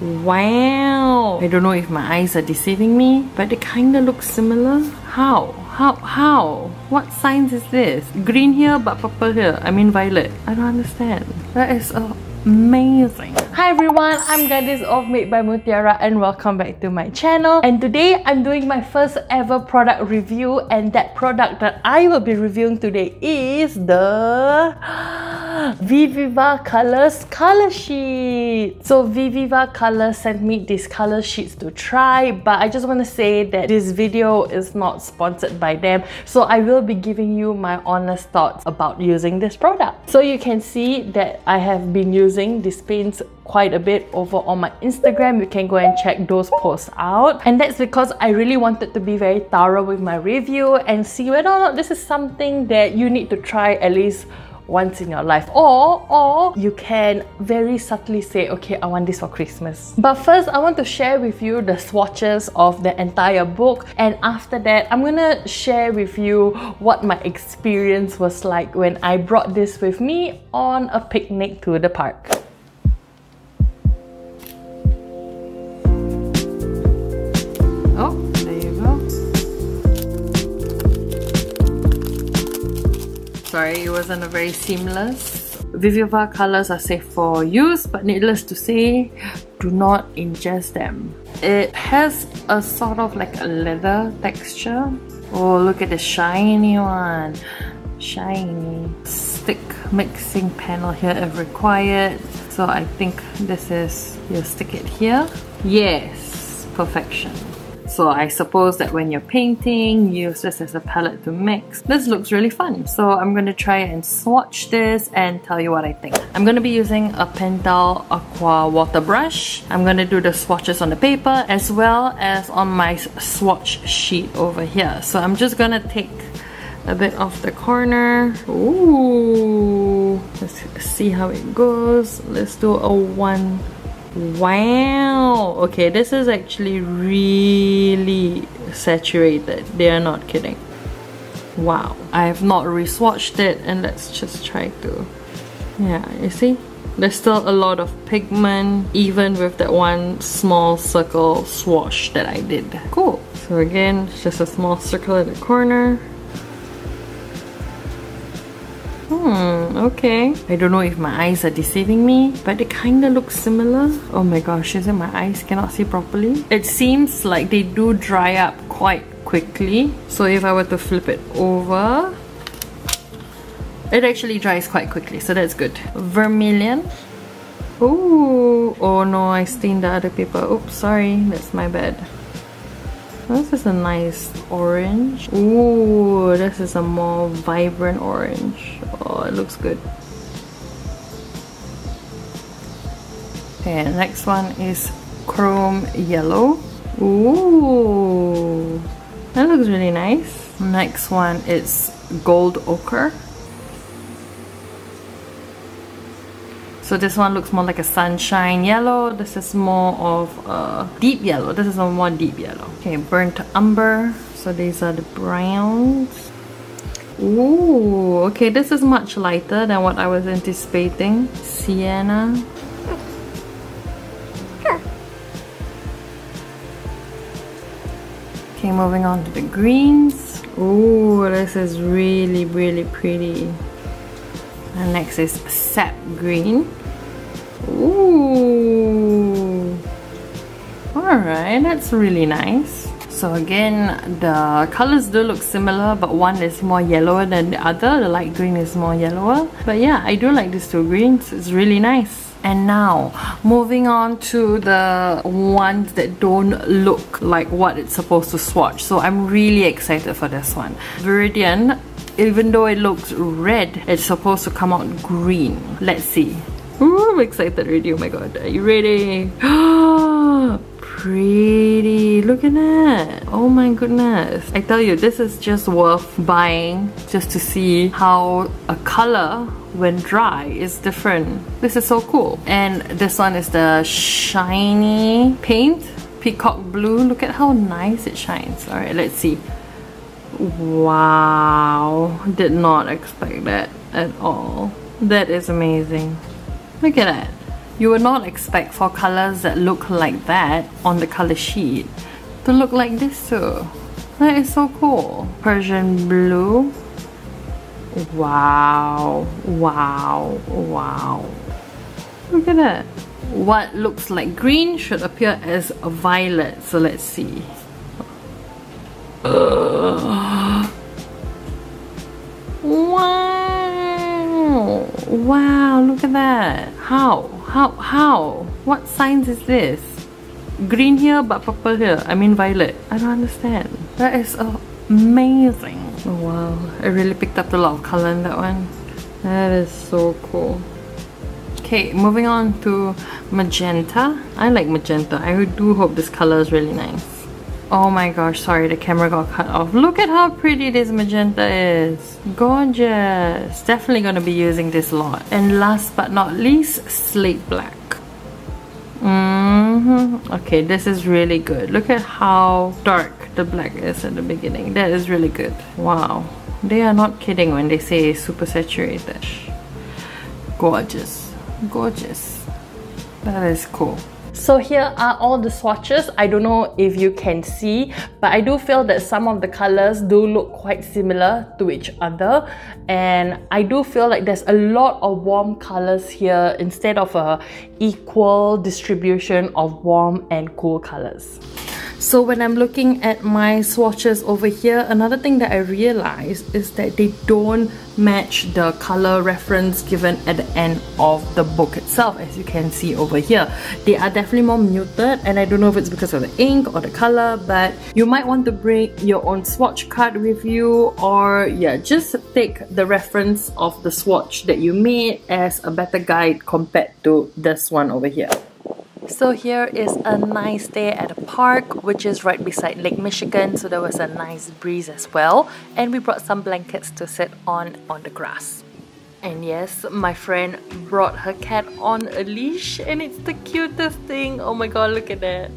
Wow! I don't know if my eyes are deceiving me, but it kinda looks similar. How? How? What science is this? Green here but purple here. I mean violet. I don't understand. That is amazing. Hi everyone, I'm Gadis of MadebyMutiara and welcome back to my channel. And today I'm doing my first ever product review, and that product that I will be reviewing today is the Viviva Colors color sheet. So Viviva Colors sent me these color sheets to try, but I just want to say that this video is not sponsored by them, so I will be giving you my honest thoughts about using this product. So you can see that I have been using these paints quite a bit over on my Instagram. You can go and check those posts out, and that's because I really wanted to be very thorough with my review and see whether or not this is something that you need to try at least once in your life, or you can very subtly say, okay, I want this for Christmas. But first, I want to share with you the swatches of the entire book, and after that, I'm gonna share with you what my experience was like when I brought this with me on a picnic to the park. Oh, there you go. Sorry, it wasn't a very seamless. Viviva colors are safe for use, but needless to say, do not ingest them. It has a sort of like a leather texture. Oh, look at the shiny one. Shiny. Stick mixing panel here if required. So I think this is, you stick it here. Yes, perfection. So I suppose that when you're painting, use this as a palette to mix. This looks really fun. So I'm going to try and swatch this and tell you what I think. I'm going to be using a Pentel Aqua water brush. I'm going to do the swatches on the paper as well as on my swatch sheet over here. So I'm just going to take a bit off the corner. Ooh, let's see how it goes. Let's do a one. Wow! Okay, this is actually really saturated. They are not kidding. Wow. I have not re-swatched it, and let's just try to... Yeah, you see? There's still a lot of pigment, even with that one small circle swatch that I did. Cool. So again, it's just a small circle in the corner. Okay. I don't know if my eyes are deceiving me, but it kinda looks similar. Oh my gosh, is it my eyes cannot see properly? It seems like they do dry up quite quickly. So if I were to flip it over, it actually dries quite quickly, so that's good. Vermilion. Ooh, oh no, I stained the other paper. Oops, sorry, that's my bad. This is a nice orange. Ooh, this is a more vibrant orange. Oh, it looks good. Okay, next one is chrome yellow. Ooh, that looks really nice. Next one is gold ochre. So this one looks more like a sunshine yellow. This is more of a deep yellow. This is a more deep yellow. Okay, burnt umber. So these are the browns. Ooh, okay, this is much lighter than what I was anticipating. Sienna. Okay, moving on to the greens. Ooh, this is really, really pretty. And next is sap green. Ooh. Alright, that's really nice. So again, the colors do look similar, but one is more yellower than the other. The light green is more yellower. But yeah, I do like these two greens. It's really nice. And now, moving on to the ones that don't look like what it's supposed to swatch. So I'm really excited for this one. Viridian, even though it looks red, it's supposed to come out green. Let's see. Ooh, I'm excited already. Oh my god, are you ready? Pretty. Look at that. Oh my goodness. I tell you, this is just worth buying just to see how a color when dry is different. This is so cool. And this one is the shiny paint, peacock blue. Look at how nice it shines. Alright, let's see. Wow, did not expect that at all. That is amazing. Look at that. You would not expect for colors that look like that on the color sheet to look like this too. That is so cool. Persian blue. Wow, wow, wow. Look at that. What looks like green should appear as a violet. So let's see. Wow! Wow, look at that. How? What signs is this? Green here but purple here. I mean violet. I don't understand. That is amazing. Oh, wow, I really picked up a lot of color in that one. That is so cool. Okay, moving on to magenta. I like magenta. I do hope this color is really nice. Oh my gosh, sorry, the camera got cut off. Look at how pretty this magenta is. Gorgeous. Definitely gonna be using this a lot. And last but not least, slate black. Okay, this is really good. Look at how dark the black is at the beginning. That is really good. Wow. They are not kidding when they say super saturated. Gorgeous. Gorgeous. That is cool. So here are all the swatches. I don't know if you can see, but I do feel that some of the colors do look quite similar to each other, and I do feel like there's a lot of warm colors here instead of a equal distribution of warm and cool colors. So when I'm looking at my swatches over here, another thing that I realized is that they don't match the color reference given at the end of the book itself, as you can see over here. They are definitely more muted, and I don't know if it's because of the ink or the color, but you might want to bring your own swatch card with you, or yeah, just take the reference of the swatch that you made as a better guide compared to this one over here. So here is a nice day at a park, which is right beside Lake Michigan, so there was a nice breeze as well, and we brought some blankets to sit on the grass. And yes, my friend brought her cat on a leash, and it's the cutest thing. Oh my god, look at that.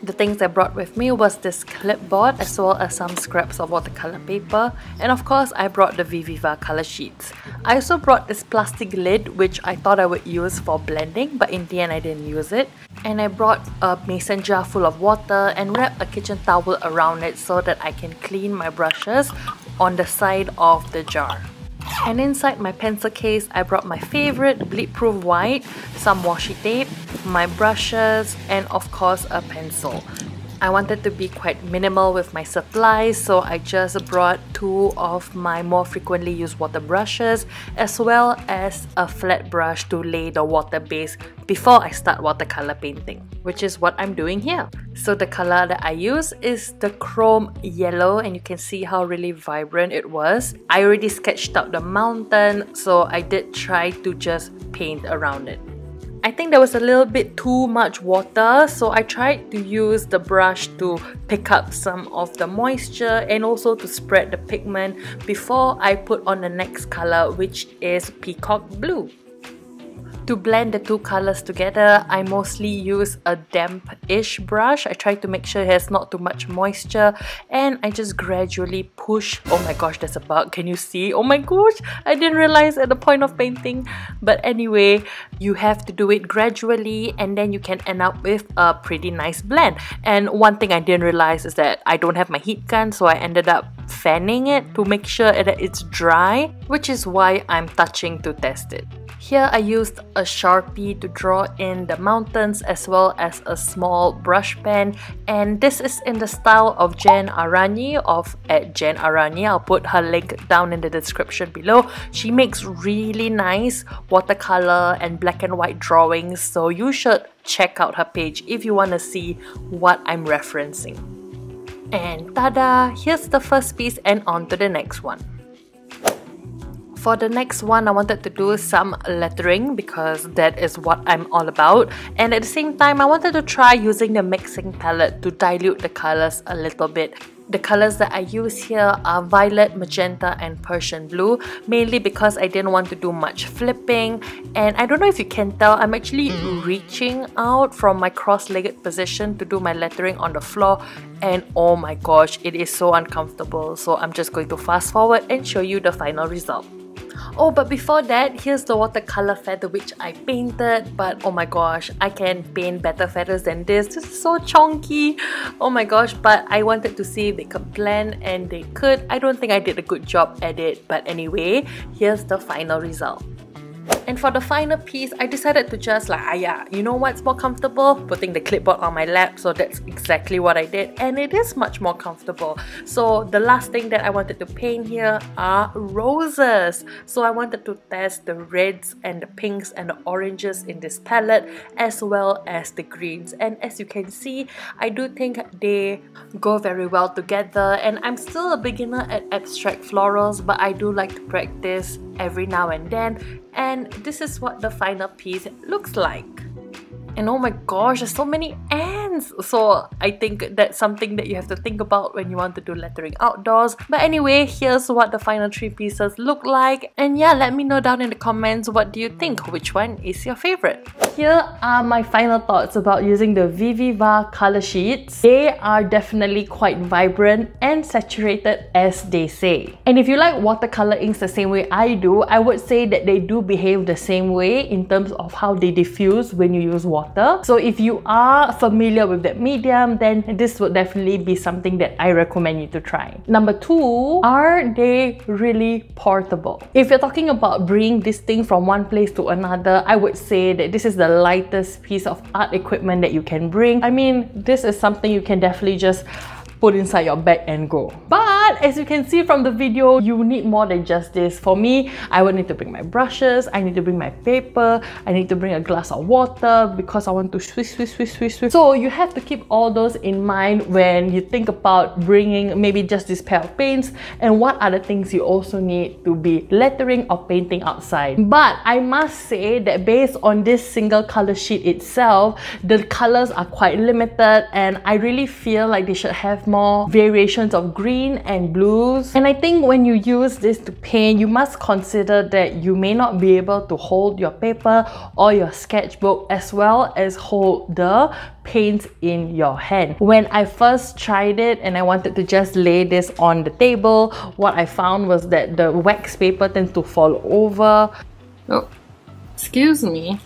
The things I brought with me was this clipboard as well as some scraps of watercolor paper, and of course I brought the Viviva Colorsheets. I also brought this plastic lid which I thought I would use for blending, but in the end I didn't use it. And I brought a mason jar full of water and wrapped a kitchen towel around it so that I can clean my brushes on the side of the jar. And inside my pencil case, I brought my favorite bleed-proof white, some washi tape, my brushes, and of course a pencil. I wanted to be quite minimal with my supplies, so I just brought 2 of my more frequently used water brushes, as well as a flat brush to lay the water base before I start watercolor painting, which is what I'm doing here. So the color that I use is the chrome yellow, and you can see how really vibrant it was. I already sketched out the mountain, so I did try to just paint around it. I think there was a little bit too much water, so I tried to use the brush to pick up some of the moisture and also to spread the pigment before I put on the next color, which is peacock blue. To blend the 2 colors together, I mostly use a damp-ish brush. I try to make sure it has not too much moisture, and I just gradually push. Oh my gosh, there's a bug. Can you see? Oh my gosh, I didn't realize at the point of painting. But anyway, you have to do it gradually, and then you can end up with a pretty nice blend. And one thing I didn't realize is that I don't have my heat gun, so I ended up fanning it to make sure that it's dry, which is why I'm touching to test it. Here I used a Sharpie to draw in the mountains as well as a small brush pen, and this is in the style of Jen Arani of @JenArani. I'll put her link down in the description below. She makes really nice watercolor and black and white drawings, so you should check out her page if you want to see what I'm referencing. And tada! Here's the first piece, and on to the next one. For the next one, I wanted to do some lettering because that is what I'm all about, and at the same time I wanted to try using the mixing palette to dilute the colors a little bit. The colors that I use here are violet, magenta, and Persian blue, mainly because I didn't want to do much flipping. And I don't know if you can tell, I'm actually reaching out from my cross-legged position to do my lettering on the floor, and oh my gosh, it is so uncomfortable. So I'm just going to fast forward and show you the final result. Oh, but before that, here's the watercolor feather which I painted. But oh my gosh, I can paint better feathers than this. This is so chonky. Oh my gosh, but I wanted to see if they could blend, and they could. I don't think I did a good job at it, but anyway, here's the final result. And for the final piece, I decided to just like, yeah, you know what's more comfortable? Putting the clipboard on my lap. So that's exactly what I did, and it is much more comfortable. So the last thing that I wanted to paint here are roses. So I wanted to test the reds and the pinks and the oranges in this palette, as well as the greens. And as you can see, I do think they go very well together. And I'm still a beginner at abstract florals, but I do like to practice every now and then. And this is what the final piece looks like. And oh my gosh, there's so many ants! So I think that's something that you have to think about when you want to do lettering outdoors. But anyway, here's what the final 3 pieces look like. And yeah, let me know down in the comments, what do you think? Which one is your favorite? Here are my final thoughts about using the Viviva Colorsheets. They are definitely quite vibrant and saturated, as they say. And if you like watercolor inks the same way I do, I would say that they do behave the same way in terms of how they diffuse when you use water. So if you are familiar with that medium, then this would definitely be something that I recommend you to try. Number 2, are they really portable? If you're talking about bringing this thing from one place to another, I would say that this is the lightest piece of art equipment that you can bring. I mean, this is something you can definitely just put inside your bag and go. But as you can see from the video, you need more than just this. For me, I would need to bring my brushes, I need to bring my paper, I need to bring a glass of water because I want to swish. So you have to keep all those in mind when you think about bringing maybe just this pair of paints, and what other things you also need to be lettering or painting outside. But I must say that based on this single color sheet itself, the colors are quite limited, and I really feel like they should have more variations of green and blues. And I think when you use this to paint, you must consider that you may not be able to hold your paper or your sketchbook as well as hold the paints in your hand. When I first tried it and I wanted to just lay this on the table, what I found was that the wax paper tends to fall over. Oh, excuse me.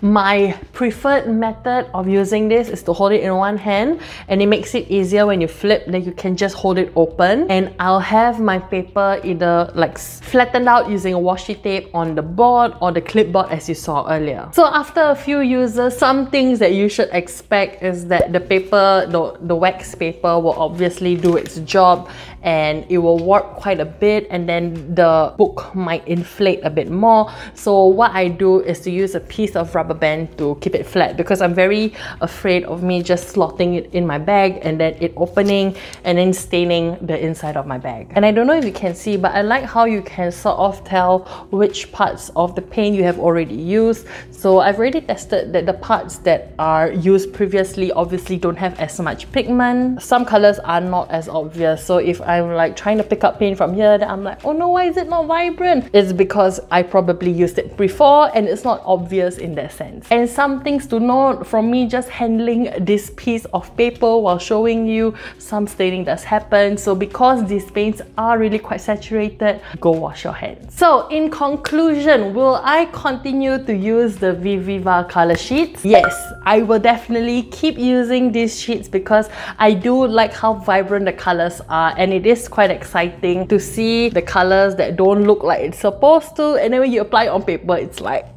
My preferred method of using this is to hold it in one hand, and it makes it easier when you flip, that you can just hold it open. And I'll have my paper either like flattened out using a washi tape on the board or the clipboard as you saw earlier. So after a few uses, some things that you should expect is that the paper, the wax paper will obviously do its job and it will warp quite a bit, and then the book might inflate a bit more. So what I do is to use a piece of rubber band to keep it flat, because I'm very afraid of me just slotting it in my bag and then it opening and then staining the inside of my bag. And I don't know if you can see, but I like how you can sort of tell which parts of the paint you have already used. So I've already tested that the parts that are used previously obviously don't have as much pigment. Some colors are not as obvious. So if I'm like trying to pick up paint from here, then I'm like, oh no, why is it not vibrant? It's because I probably used it before and it's not obvious in that sense. And some things to note from me just handling this piece of paper while showing you, some staining does happen. So because these paints are really quite saturated, go wash your hands. So in conclusion, will I continue to use the Viviva Colorsheets? Yes, I will definitely keep using these sheets because I do like how vibrant the colors are, and it is quite exciting to see the colors that don't look like it's supposed to, and then when you apply it on paper, it's like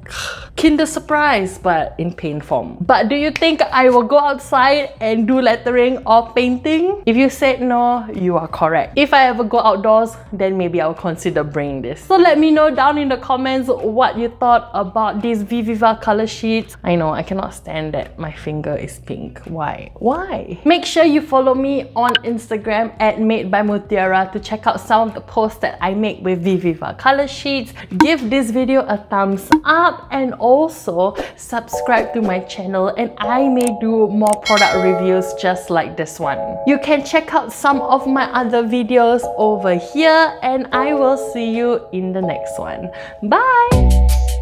Kinder Surprise, but in paint form. But do you think I will go outside and do lettering or painting? If you said no, you are correct. If I ever go outdoors, then maybe I'll consider bringing this. So let me know down in the comments what you thought about these Viviva Colorsheets. I know I cannot stand that my finger is pink. Why? Why? Make sure you follow me on Instagram at MadebyMutiara to check out some of the posts that I make with Viviva Colorsheets. Give this video a thumbs up and also subscribe to my channel, and I may do more product reviews just like this one. You can check out some of my other videos over here, and I will see you in the next one. Bye!